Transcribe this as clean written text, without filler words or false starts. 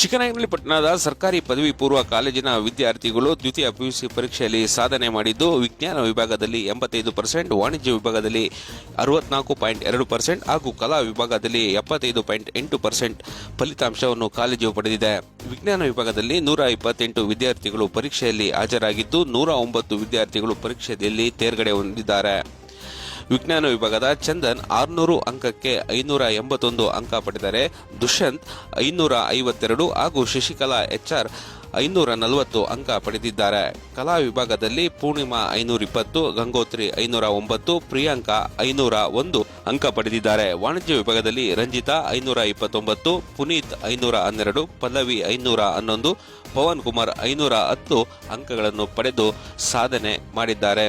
ಚಿಕ್ಕನಾಯಕನಹಳ್ಳಿ ಪಟ್ಟಣದ ಸರ್ಕಾರಿ ಪದವಿ ಪೂರ್ವ ಕಾಲೇಜಿನ ವಿದ್ಯಾರ್ಥಿಗಳು ದ್ವಿತೀಯ ಪಿಯುಸಿ ಪರೀಕ್ಷೆಯಲ್ಲಿ ಸಾಧನೆ ಮಾಡಿದ್ದು, ವಿಜ್ಞಾನ ವಿಭಾಗದಲ್ಲಿ 85%, ವಾಣಿಜ್ಯ ವಿಭಾಗದಲ್ಲಿ 64.2% ಹಾಗೂ ಕಲಾ ವಿಭಾಗದಲ್ಲಿ 75.8% ಫಲಿತಾಂಶವನ್ನು ಕಾಲೇಜು ಪಡೆದಿದೆ. ವಿಜ್ಞಾನ ವಿಭಾಗದಲ್ಲಿ 128 ವಿದ್ಯಾರ್ಥಿಗಳು ಪರೀಕ್ಷೆಯಲ್ಲಿ ಹಾಜರಾಗಿದ್ದು, 109 ವಿದ್ಯಾರ್ಥಿಗಳು ಪರೀಕ್ಷೆಯಲ್ಲಿ ತೇರ್ಗಡೆ ಹೊಂದಿದ್ದಾರೆ. ವಿಜ್ಞಾನ ವಿಭಾಗದ ಚಂದನ್ 600 ಅಂಕಕ್ಕೆ 581 ಅಂಕ ಪಡೆದರೆ, ದುಷ್ಯಂತ್ 552 ಹಾಗೂ ಶಶಿಕಲಾ HR 540 ಅಂಕ ಪಡೆದಿದ್ದಾರೆ. ಕಲಾ ವಿಭಾಗದಲ್ಲಿ ಪೂರ್ಣಿಮಾ 520, ಗಂಗೋತ್ರಿ 509, ಪ್ರಿಯಾಂಕಾ 501 ಅಂಕ ಪಡೆದಿದ್ದಾರೆ. ವಾಣಿಜ್ಯ ವಿಭಾಗದಲ್ಲಿ ರಂಜಿತಾ 529, ಪುನೀತ್ 512, ಪಲ್ಲವಿ 511, ಪವನ್ ಕುಮಾರ್ 510 ಅಂಕಗಳನ್ನು ಪಡೆದು ಸಾಧನೆ ಮಾಡಿದ್ದಾರೆ.